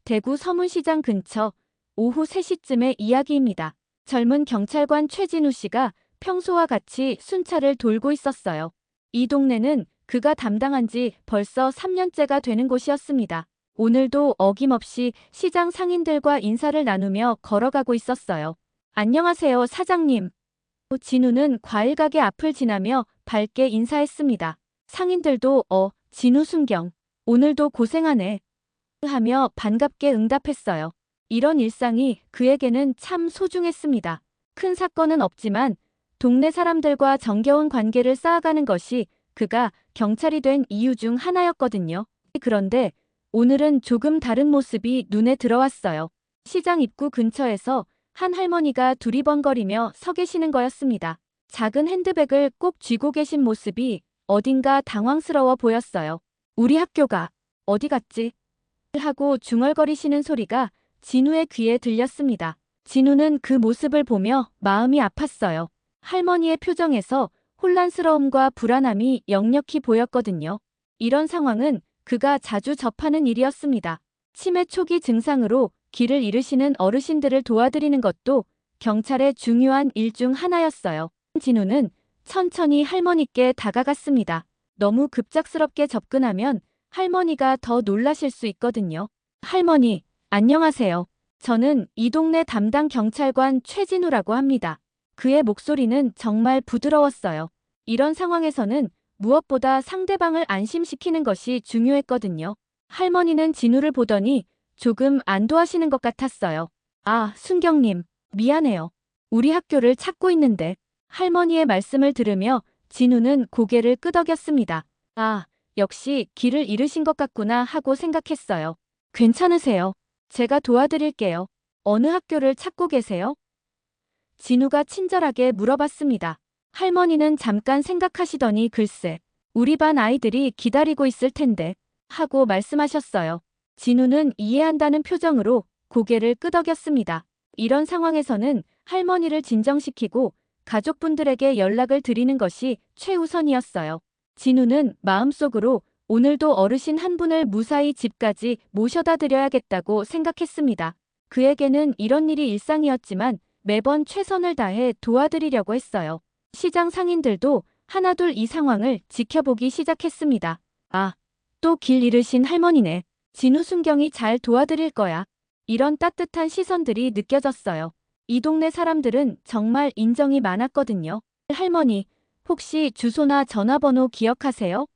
대구 서문시장 근처 오후 3시쯤의 이야기입니다. 젊은 경찰관 최진우 씨가 평소와 같이 순찰을 돌고 있었어요. 이 동네는 그가 담당한 지 벌써 3년째가 되는 곳이었습니다. 오늘도 어김없이 시장 상인들과 인사를 나누며 걸어가고 있었어요. 안녕하세요, 사장님. 진우는 과일가게 앞을 지나며 밝게 인사했습니다. 상인들도 진우 순경. 오늘도 고생하네. 하며 반갑게 응답했어요. 이런 일상이 그에게는 참 소중했습니다. 큰 사건은 없지만 동네 사람들과 정겨운 관계를 쌓아가는 것이 그가 경찰이 된 이유 중 하나였거든요. 그런데 오늘은 조금 다른 모습이 눈에 들어왔어요. 시장 입구 근처에서 한 할머니가 두리번거리며 서 계시는 거였습니다. 작은 핸드백을 꼭 쥐고 계신 모습이 어딘가 당황스러워 보였어요. 우리 학교가 어디 갔지? 하고 중얼거리시는 소리가 진우의 귀에 들렸습니다. 진우는 그 모습을 보며 마음이 아팠어요. 할머니의 표정에서 혼란스러움과 불안함이 역력히 보였거든요. 이런 상황은 그가 자주 접하는 일이었습니다. 치매 초기 증상으로 길을 잃으시는 어르신들을 도와드리는 것도 경찰의 중요한 일 중 하나였어요. 진우는 천천히 할머니께 다가갔습니다. 너무 급작스럽게 접근하면 할머니가 더 놀라실 수 있거든요. 할머니, 안녕하세요. 저는 이 동네 담당 경찰관 최진우라고 합니다. 그의 목소리는 정말 부드러웠어요. 이런 상황에서는 무엇보다 상대방을 안심시키는 것이 중요했거든요. 할머니는 진우를 보더니 조금 안도하시는 것 같았어요. 아, 순경님, 미안해요. 우리 학교를 찾고 있는데. 할머니의 말씀을 들으며 진우는 고개를 끄덕였습니다. 아, 역시 길을 잃으신 것 같구나 하고 생각했어요. 괜찮으세요? 제가 도와드릴게요. 어느 학교를 찾고 계세요? 진우가 친절하게 물어봤습니다. 할머니는 잠깐 생각하시더니 글쎄, 우리 반 아이들이 기다리고 있을 텐데 하고 말씀하셨어요. 진우는 이해한다는 표정으로 고개를 끄덕였습니다. 이런 상황에서는 할머니를 진정시키고 가족분들에게 연락을 드리는 것이 최우선이었어요. 진우는 마음속으로 오늘도 어르신 한 분을 무사히 집까지 모셔다 드려야겠다고 생각했습니다. 그에게는 이런 일이 일상이었지만 매번 최선을 다해 도와드리려고 했어요. 시장 상인들도 하나둘 이 상황을 지켜보기 시작했습니다. 아, 또 길 잃으신 할머니네. 진우 순경이 잘 도와드릴 거야. 이런 따뜻한 시선들이 느껴졌어요. 이 동네 사람들은 정말 인정이 많았거든요. 할머니, 혹시 주소나 전화번호 기억하세요?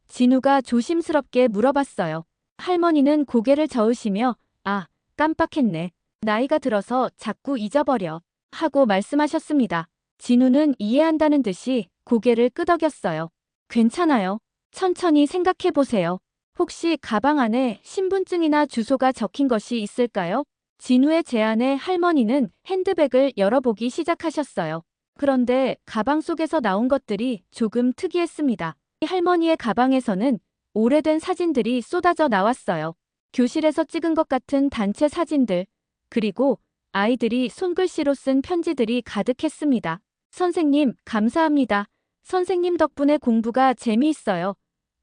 진우가 조심스럽게 물어봤어요. 할머니는 고개를 저으시며 아, 깜빡했네. 나이가 들어서 자꾸 잊어버려. 하고 말씀하셨습니다. 진우는 이해한다는 듯이 고개를 끄덕였어요. 괜찮아요. 천천히 생각해보세요. 혹시 가방 안에 신분증이나 주소가 적힌 것이 있을까요? 진우의 제안에 할머니는 핸드백을 열어보기 시작하셨어요. 그런데 가방 속에서 나온 것들이 조금 특이했습니다. 할머니의 가방에서는 오래된 사진들이 쏟아져 나왔어요. 교실에서 찍은 것 같은 단체 사진들, 그리고 아이들이 손글씨로 쓴 편지들이 가득했습니다. 선생님, 감사합니다. 선생님 덕분에 공부가 재미있어요.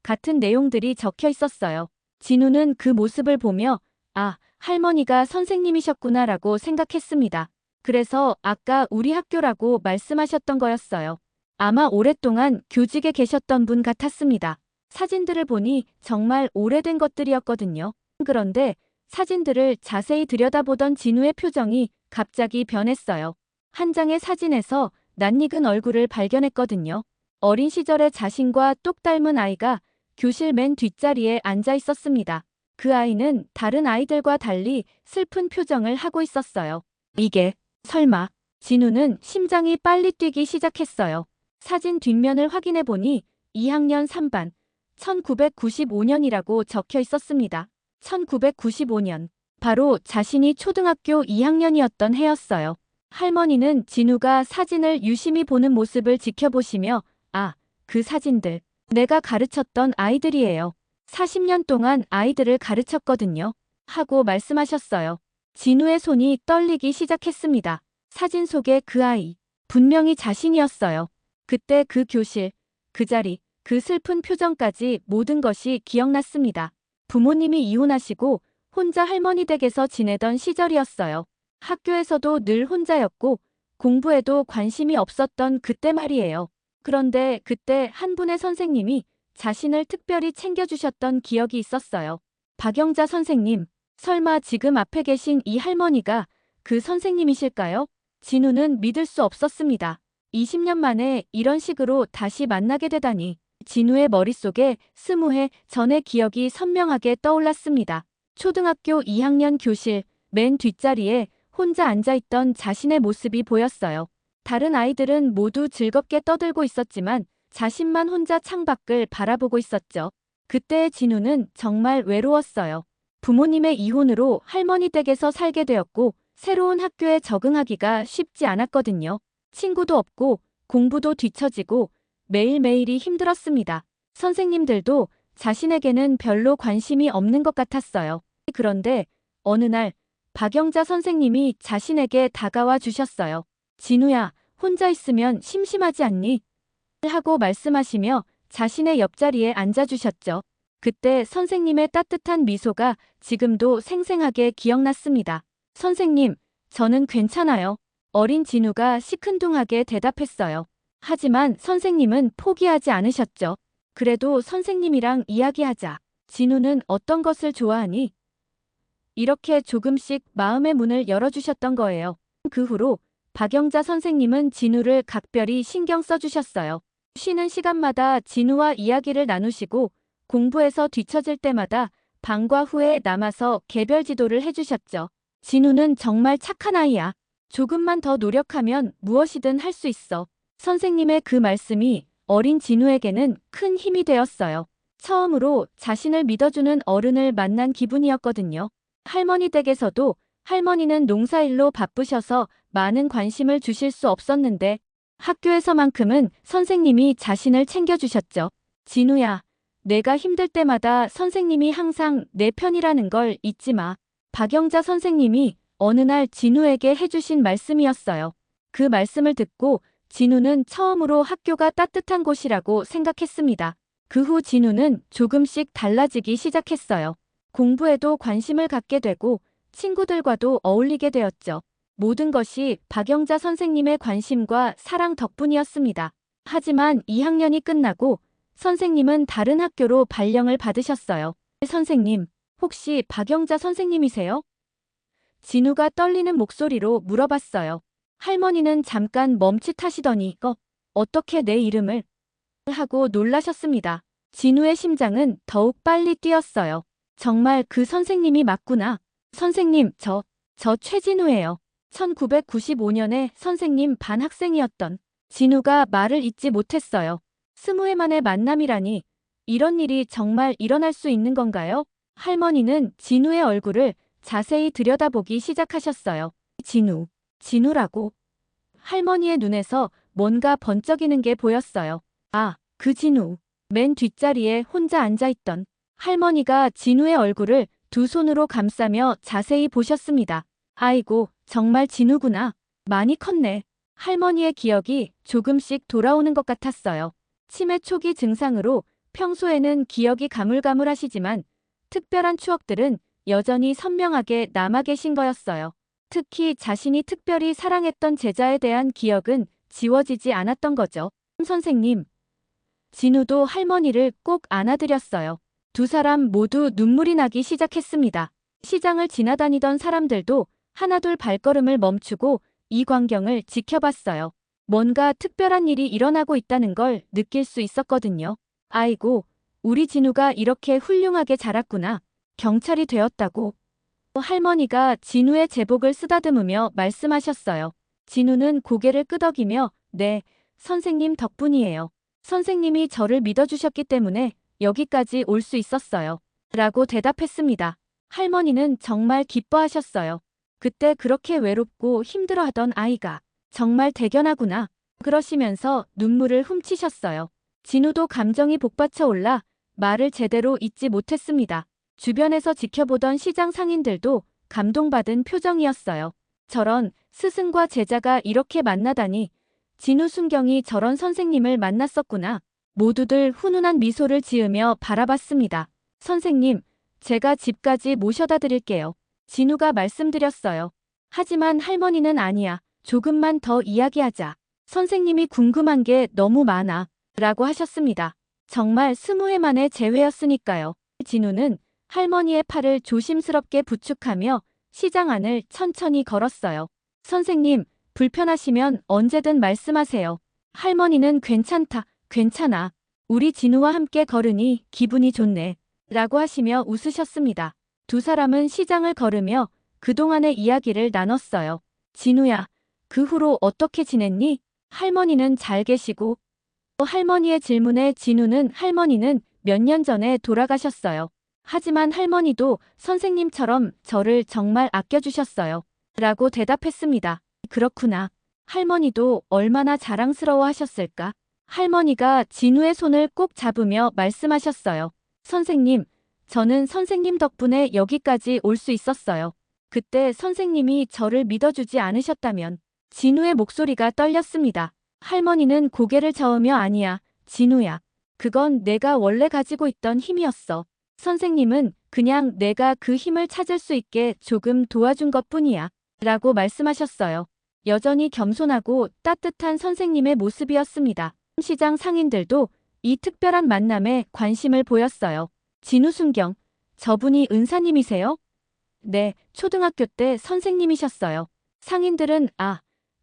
같은 내용들이 적혀 있었어요. 진우는 그 모습을 보며 아, 할머니가 선생님이셨구나라고 생각했습니다. 그래서 아까 우리 학교라고 말씀하셨던 거였어요. 아마 오랫동안 교직에 계셨던 분 같았습니다. 사진들을 보니 정말 오래된 것들이었거든요. 그런데 사진들을 자세히 들여다보던 진우의 표정이 갑자기 변했어요. 한 장의 사진에서 낯익은 얼굴을 발견했거든요. 어린 시절의 자신과 똑 닮은 아이가 교실 맨 뒷자리에 앉아 있었습니다. 그 아이는 다른 아이들과 달리 슬픈 표정을 하고 있었어요. 이게 설마. 진우는 심장이 빨리 뛰기 시작했어요. 사진 뒷면을 확인해 보니 2학년 3반 1995년이라고 적혀 있었습니다. 1995년. 바로 자신이 초등학교 2학년이었던 해였어요. 할머니는 진우가 사진을 유심히 보는 모습을 지켜보시며 아, 그 사진들. 내가 가르쳤던 아이들이에요. 40년 동안 아이들을 가르쳤거든요. 하고 말씀하셨어요. 진우의 손이 떨리기 시작했습니다. 사진 속의 그 아이. 분명히 자신이었어요. 그때 그 교실, 그 자리, 그 슬픈 표정까지 모든 것이 기억났습니다. 부모님이 이혼하시고 혼자 할머니 댁에서 지내던 시절이었어요. 학교에서도 늘 혼자였고 공부에도 관심이 없었던 그때 말이에요. 그런데 그때 한 분의 선생님이 자신을 특별히 챙겨주셨던 기억이 있었어요. 박영자 선생님, 설마 지금 앞에 계신 이 할머니가 그 선생님이실까요? 진우는 믿을 수 없었습니다. 20년 만에 이런 식으로 다시 만나게 되다니. 진우의 머릿속에 20해 전의 기억이 선명하게 떠올랐습니다. 초등학교 2학년 교실 맨 뒷자리에 혼자 앉아있던 자신의 모습이 보였어요. 다른 아이들은 모두 즐겁게 떠들고 있었지만 자신만 혼자 창밖을 바라보고 있었죠. 그때의 진우는 정말 외로웠어요. 부모님의 이혼으로 할머니 댁에서 살게 되었고 새로운 학교에 적응하기가 쉽지 않았거든요. 친구도 없고 공부도 뒤처지고 매일매일이 힘들었습니다. 선생님들도 자신에게는 별로 관심이 없는 것 같았어요. 그런데 어느 날 박영자 선생님이 자신에게 다가와 주셨어요. 진우야, 혼자 있으면 심심하지 않니? 하고 말씀하시며 자신의 옆자리에 앉아주셨죠. 그때 선생님의 따뜻한 미소가 지금도 생생하게 기억났습니다. 선생님, 저는 괜찮아요. 어린 진우가 시큰둥하게 대답했어요. 하지만 선생님은 포기하지 않으셨죠. 그래도 선생님이랑 이야기하자. 진우는 어떤 것을 좋아하니? 이렇게 조금씩 마음의 문을 열어주셨던 거예요. 그 후로 박영자 선생님은 진우를 각별히 신경 써주셨어요. 쉬는 시간마다 진우와 이야기를 나누시고 공부에서 뒤처질 때마다 방과 후에 남아서 개별 지도를 해주셨죠. 진우는 정말 착한 아이야. 조금만 더 노력하면 무엇이든 할 수 있어. 선생님의 그 말씀이 어린 진우에게는 큰 힘이 되었어요. 처음으로 자신을 믿어주는 어른을 만난 기분이었거든요. 할머니 댁에서도 할머니는 농사일로 바쁘셔서 많은 관심을 주실 수 없었는데 학교에서만큼은 선생님이 자신을 챙겨주셨죠. 진우야, 내가 힘들 때마다 선생님이 항상 내 편이라는 걸 잊지 마. 박영자 선생님이 어느 날 진우에게 해주신 말씀이었어요. 그 말씀을 듣고 진우는 처음으로 학교가 따뜻한 곳이라고 생각했습니다. 그 후 진우는 조금씩 달라지기 시작했어요. 공부에도 관심을 갖게 되고 친구들과도 어울리게 되었죠. 모든 것이 박영자 선생님의 관심과 사랑 덕분이었습니다. 하지만 2학년이 끝나고 선생님은 다른 학교로 발령을 받으셨어요. 선생님, 혹시 박영자 선생님이세요? 진우가 떨리는 목소리로 물어봤어요. 할머니는 잠깐 멈칫하시더니 어떻게 내 이름을? 하고 놀라셨습니다. 진우의 심장은 더욱 빨리 뛰었어요. 정말 그 선생님이 맞구나. 선생님, 저 최진우예요. 1995년에 선생님 반 학생이었던. 진우가 말을 잇지 못했어요. 20회 만의 만남이라니 이런 일이 정말 일어날 수 있는 건가요? 할머니는 진우의 얼굴을 자세히 들여다보기 시작하셨어요. 진우라고. 할머니의 눈에서 뭔가 번쩍이는 게 보였어요. 아, 그 진우. 맨 뒷자리에 혼자 앉아있던. 할머니가 진우의 얼굴을 두 손으로 감싸며 자세히 보셨습니다. 아이고, 정말 진우구나. 많이 컸네. 할머니의 기억이 조금씩 돌아오는 것 같았어요. 치매 초기 증상으로 평소에는 기억이 가물가물하시지만 특별한 추억들은 여전히 선명하게 남아 계신 거였어요. 특히 자신이 특별히 사랑했던 제자에 대한 기억은 지워지지 않았던 거죠. 선생님. 진우도 할머니를 꼭 안아드렸어요. 두 사람 모두 눈물이 나기 시작했습니다. 시장을 지나다니던 사람들도 하나둘 발걸음을 멈추고 이 광경을 지켜봤어요. 뭔가 특별한 일이 일어나고 있다는 걸 느낄 수 있었거든요. 아이고, 우리 진우가 이렇게 훌륭하게 자랐구나. 경찰이 되었다고. 할머니가 진우의 제복을 쓰다듬으며 말씀하셨어요. 진우는 고개를 끄덕이며 네, 선생님 덕분이에요. 선생님이 저를 믿어주셨기 때문에 여기까지 올 수 있었어요. 라고 대답했습니다. 할머니는 정말 기뻐하셨어요. 그때 그렇게 외롭고 힘들어하던 아이가 정말 대견하구나. 그러시면서 눈물을 훔치셨어요. 진우도 감정이 복받쳐 올라 말을 제대로 잇지 못했습니다. 주변에서 지켜보던 시장 상인들도 감동받은 표정이었어요. 저런 스승과 제자가 이렇게 만나다니. 진우 순경이 저런 선생님을 만났었구나. 모두들 훈훈한 미소를 지으며 바라봤습니다. 선생님, 제가 집까지 모셔다 드릴게요. 진우가 말씀드렸어요. 하지만 할머니는 아니야. 조금만 더 이야기하자. 선생님이 궁금한 게 너무 많아. 라고 하셨습니다. 정말 20회 만에 재회였으니까요. 진우는 할머니의 팔을 조심스럽게 부축하며 시장 안을 천천히 걸었어요. 선생님, 불편하시면 언제든 말씀하세요. 할머니는 괜찮다, 괜찮아. 우리 진우와 함께 걸으니 기분이 좋네. 라고 하시며 웃으셨습니다. 두 사람은 시장을 걸으며 그동안의 이야기를 나눴어요. 진우야, 그 후로 어떻게 지냈니? 할머니는 잘 계시고. 할머니의 질문에 진우는 할머니는 몇 년 전에 돌아가셨어요. 하지만 할머니도 선생님처럼 저를 정말 아껴주셨어요. 라고 대답했습니다. 그렇구나. 할머니도 얼마나 자랑스러워 하셨을까? 할머니가 진우의 손을 꼭 잡으며 말씀하셨어요. 선생님, 저는 선생님 덕분에 여기까지 올 수 있었어요. 그때 선생님이 저를 믿어주지 않으셨다면. 진우의 목소리가 떨렸습니다. 할머니는 고개를 저으며 아니야, 진우야. 그건 내가 원래 가지고 있던 힘이었어. 선생님은 그냥 내가 그 힘을 찾을 수 있게 조금 도와준 것뿐이야. 라고 말씀하셨어요. 여전히 겸손하고 따뜻한 선생님의 모습이었습니다. 시장 상인들도 이 특별한 만남에 관심을 보였어요. 진우 순경, 저분이 은사님이세요? 네, 초등학교 때 선생님이셨어요. 상인들은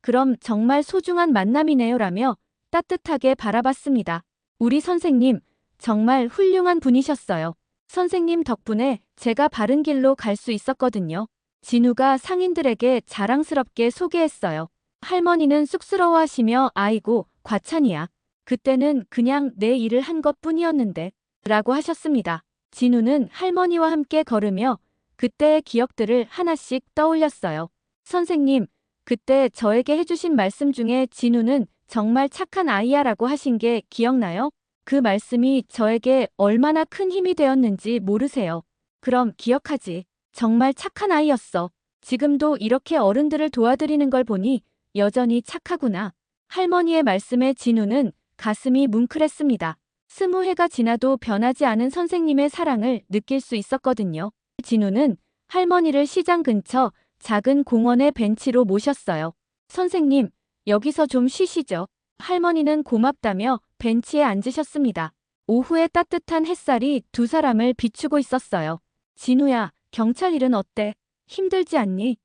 그럼 정말 소중한 만남이네요 라며 따뜻하게 바라봤습니다. 우리 선생님, 정말 훌륭한 분이셨어요. 선생님 덕분에 제가 바른 길로 갈 수 있었거든요. 진우가 상인들에게 자랑스럽게 소개했어요. 할머니는 쑥스러워하시며 아이고, 과찬이야. 그때는 그냥 내 일을 한 것뿐이었는데 라고 하셨습니다. 진우는 할머니와 함께 걸으며 그때의 기억들을 하나씩 떠올렸어요. 선생님, 그때 저에게 해주신 말씀 중에 진우는 정말 착한 아이야 라고 하신 게 기억나요? 그 말씀이 저에게 얼마나 큰 힘이 되었는지 모르세요. 그럼 기억하지. 정말 착한 아이였어. 지금도 이렇게 어른들을 도와드리는 걸 보니 여전히 착하구나. 할머니의 말씀에 진우는 가슴이 뭉클했습니다. 20회가 지나도 변하지 않은 선생님의 사랑을 느낄 수 있었거든요. 진우는 할머니를 시장 근처 작은 공원의 벤치로 모셨어요. 선생님, 여기서 좀 쉬시죠. 할머니는 고맙다며 벤치에 앉으셨습니다. 오후의 따뜻한 햇살이 두 사람을 비추고 있었어요. 진우야, 경찰 일은 어때? 힘들지 않니?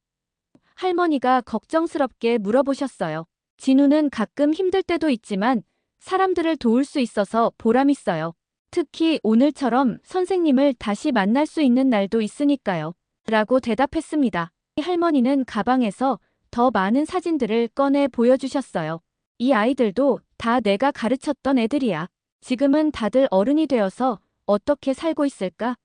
할머니가 걱정스럽게 물어보셨어요. 진우는 가끔 힘들 때도 있지만 사람들을 도울 수 있어서 보람있어요. 특히 오늘처럼 선생님을 다시 만날 수 있는 날도 있으니까요. 라고 대답했습니다. 할머니는 가방에서 더 많은 사진들을 꺼내 보여주셨어요. 이 아이들도 다 내가 가르쳤던 애들이야. 지금은 다들 어른이 되어서 어떻게 살고 있을까?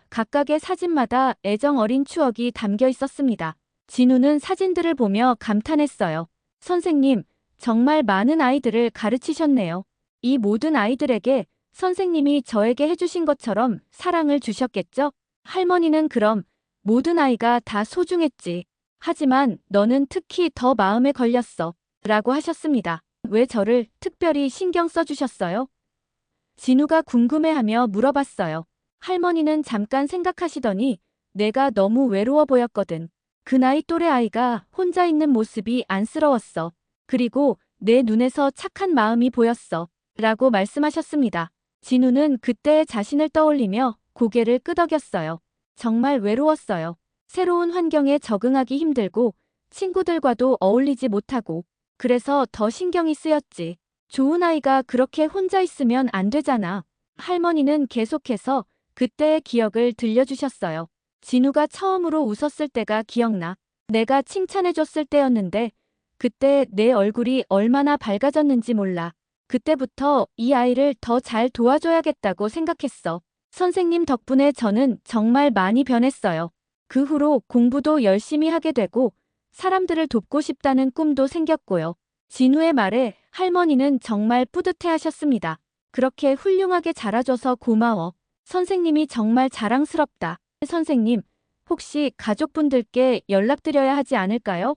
각각의 사진마다 애정 어린 추억이 담겨 있었습니다. 진우는 사진들을 보며 감탄했어요. 선생님, 정말 많은 아이들을 가르치셨네요. 이 모든 아이들에게 선생님이 저에게 해주신 것처럼 사랑을 주셨겠죠? 할머니는 그럼 모든 아이가 다 소중했지. 하지만 너는 특히 더 마음에 걸렸어. 라고 하셨습니다. 왜 저를 특별히 신경 써주셨어요? 진우가 궁금해하며 물어봤어요. 할머니는 잠깐 생각하시더니 내가 너무 외로워 보였거든. 그 나이 또래 아이가 혼자 있는 모습이 안쓰러웠어. 그리고 내 눈에서 착한 마음이 보였어. 라고 말씀하셨습니다. 진우는 그때의 자신을 떠올리며 고개를 끄덕였어요. 정말 외로웠어요. 새로운 환경에 적응하기 힘들고 친구들과도 어울리지 못하고 그래서 더 신경이 쓰였지. 좋은 아이가 그렇게 혼자 있으면 안 되잖아. 할머니는 계속해서 그때의 기억을 들려주셨어요. 진우가 처음으로 웃었을 때가 기억나. 내가 칭찬해줬을 때였는데 그때 내 얼굴이 얼마나 밝아졌는지 몰라. 그때부터 이 아이를 더 잘 도와줘야겠다고 생각했어. 선생님 덕분에 저는 정말 많이 변했어요. 그 후로 공부도 열심히 하게 되고 사람들을 돕고 싶다는 꿈도 생겼고요. 진우의 말에 할머니는 정말 뿌듯해하셨습니다. 그렇게 훌륭하게 자라줘서 고마워. 선생님이 정말 자랑스럽다. 선생님, 혹시 가족분들께 연락드려야 하지 않을까요?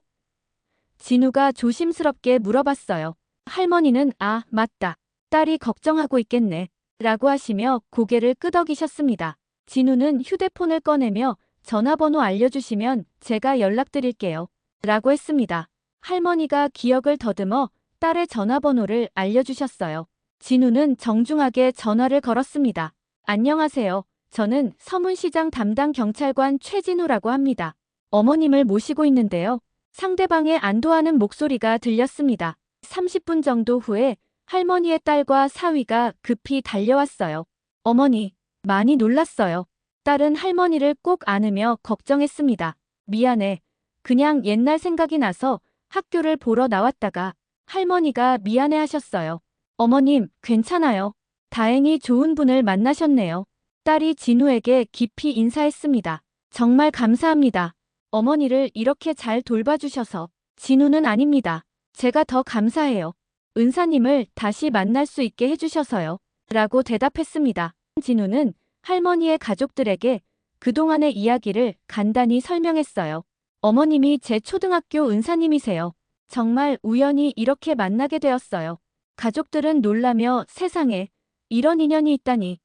진우가 조심스럽게 물어봤어요. 할머니는 맞다. 딸이 걱정하고 있겠네. 라고 하시며 고개를 끄덕이셨습니다. 진우는 휴대폰을 꺼내며 전화번호 알려주시면 제가 연락드릴게요. 라고 했습니다. 할머니가 기억을 더듬어 딸의 전화번호를 알려주셨어요. 진우는 정중하게 전화를 걸었습니다. 안녕하세요. 저는 서문시장 담당 경찰관 최진우라고 합니다. 어머님을 모시고 있는데요. 상대방의 안도하는 목소리가 들렸습니다. 30분 정도 후에 할머니의 딸과 사위가 급히 달려왔어요. 어머니, 많이 놀랐어요. 딸은 할머니를 꼭 안으며 걱정했습니다. 미안해. 그냥 옛날 생각이 나서 학교를 보러 나왔다가 할머니가 미안해 하셨어요. 어머님, 괜찮아요. 다행히 좋은 분을 만나셨네요. 딸이 진우에게 깊이 인사했습니다. 정말 감사합니다. 어머니를 이렇게 잘 돌봐주셔서. 진우는 아닙니다. 제가 더 감사해요. 은사님을 다시 만날 수 있게 해주셔서요. 라고 대답했습니다. 진우는 할머니의 가족들에게 그동안의 이야기를 간단히 설명했어요. 어머님이 제 초등학교 은사님이세요. 정말 우연히 이렇게 만나게 되었어요. 가족들은 놀라며 세상에 이런 인연이 있다니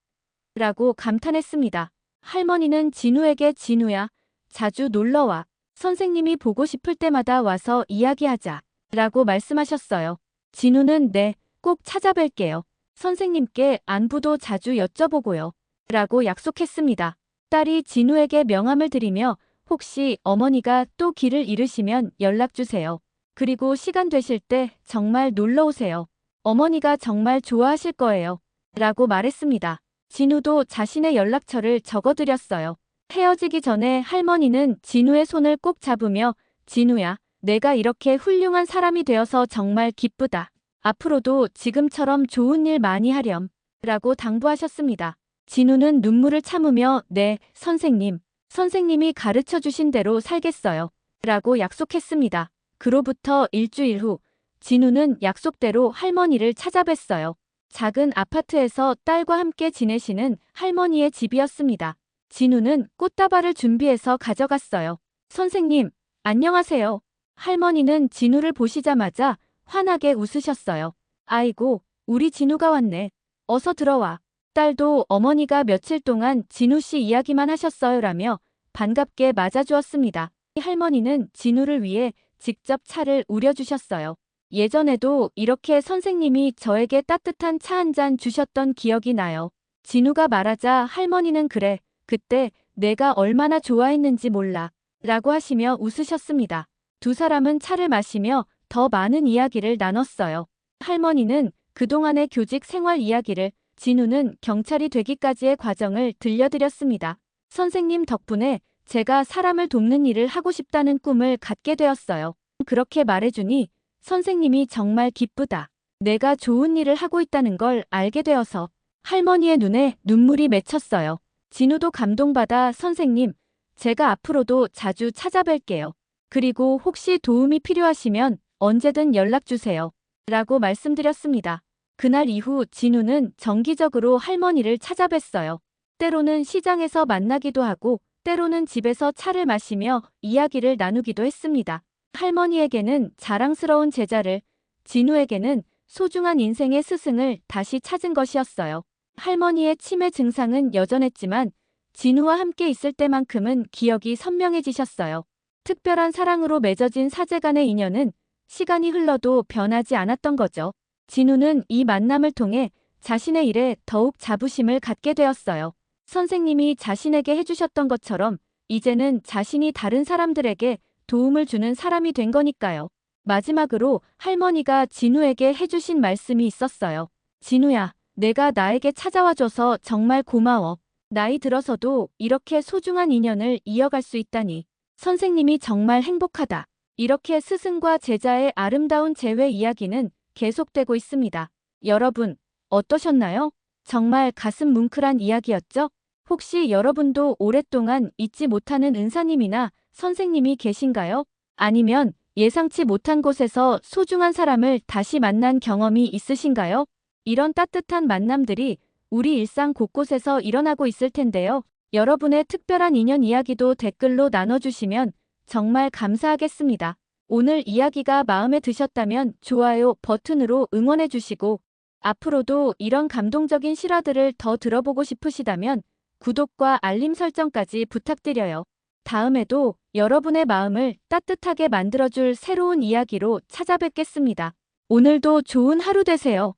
라고 감탄했습니다. 할머니는 진우에게 진우야, 자주 놀러와. 선생님이 보고 싶을 때마다 와서 이야기하자 라고 말씀하셨어요. 진우는 네, 꼭 찾아뵐게요. 선생님께 안부도 자주 여쭤보고요. 라고 약속했습니다. 딸이 진우에게 명함을 드리며 혹시 어머니가 또 길을 잃으시면 연락주세요. 그리고 시간 되실 때 정말 놀러 오세요. 어머니가 정말 좋아하실 거예요. 라고 말했습니다. 진우도 자신의 연락처를 적어드렸어요. 헤어지기 전에 할머니는 진우의 손을 꼭 잡으며 진우야, 내가 이렇게 훌륭한 사람이 되어서 정말 기쁘다. 앞으로도 지금처럼 좋은 일 많이 하렴. 라고 당부하셨습니다. 진우는 눈물을 참으며 네, 선생님. 선생님이 가르쳐 주신 대로 살겠어요. 라고 약속했습니다. 그로부터 일주일 후, 진우는 약속대로 할머니를 찾아뵀어요. 작은 아파트에서 딸과 함께 지내시는 할머니의 집이었습니다. 진우는 꽃다발을 준비해서 가져갔어요. 선생님, 안녕하세요. 할머니는 진우를 보시자마자 환하게 웃으셨어요. 아이고, 우리 진우가 왔네. 어서 들어와. 딸도 어머니가 며칠 동안 진우 씨 이야기만 하셨어요라며 반갑게 맞아주었습니다. 할머니는 진우를 위해 직접 차를 우려주셨어요. 예전에도 이렇게 선생님이 저에게 따뜻한 차 한 잔 주셨던 기억이 나요. 진우가 말하자 할머니는 그래, 그때 내가 얼마나 좋아했는지 몰라. 라고 하시며 웃으셨습니다. 두 사람은 차를 마시며 더 많은 이야기를 나눴어요. 할머니는 그동안의 교직 생활 이야기를, 진우는 경찰이 되기까지의 과정을 들려드렸습니다. 선생님 덕분에 제가 사람을 돕는 일을 하고 싶다는 꿈을 갖게 되었어요. 그렇게 말해주니 선생님이 정말 기쁘다. 내가 좋은 일을 하고 있다는 걸 알게 되어서 할머니의 눈에 눈물이 맺혔어요. 진우도 감동받아 선생님, 제가 앞으로도 자주 찾아뵐게요. 그리고 혹시 도움이 필요하시면 언제든 연락주세요. 라고 말씀드렸습니다. 그날 이후 진우는 정기적으로 할머니를 찾아뵀어요. 때로는 시장에서 만나기도 하고 때로는 집에서 차를 마시며 이야기를 나누기도 했습니다. 할머니에게는 자랑스러운 제자를, 진우에게는 소중한 인생의 스승을 다시 찾은 것이었어요. 할머니의 치매 증상은 여전했지만 진우와 함께 있을 때만큼은 기억이 선명해지셨어요. 특별한 사랑으로 맺어진 사제간의 인연은 시간이 흘러도 변하지 않았던 거죠. 진우는 이 만남을 통해 자신의 일에 더욱 자부심을 갖게 되었어요. 선생님이 자신에게 해주셨던 것처럼 이제는 자신이 다른 사람들에게 도움을 주는 사람이 된 거니까요. 마지막으로 할머니가 진우에게 해주신 말씀이 있었어요. 진우야, 내가 나에게 찾아와줘서 정말 고마워. 나이 들어서도 이렇게 소중한 인연을 이어갈 수 있다니. 선생님이 정말 행복하다. 이렇게 스승과 제자의 아름다운 재회 이야기는 계속되고 있습니다. 여러분, 어떠셨나요? 정말 가슴 뭉클한 이야기였죠? 혹시 여러분도 오랫동안 잊지 못하는 은사님이나 선생님이 계신가요? 아니면 예상치 못한 곳에서 소중한 사람을 다시 만난 경험이 있으신가요? 이런 따뜻한 만남들이 우리 일상 곳곳에서 일어나고 있을 텐데요. 여러분의 특별한 인연 이야기도 댓글로 나눠주시면 정말 감사하겠습니다. 오늘 이야기가 마음에 드셨다면 좋아요 버튼으로 응원해주시고 앞으로도 이런 감동적인 실화들을 더 들어보고 싶으시다면 구독과 알림 설정까지 부탁드려요. 다음에도 여러분의 마음을 따뜻하게 만들어줄 새로운 이야기로 찾아뵙겠습니다. 오늘도 좋은 하루 되세요.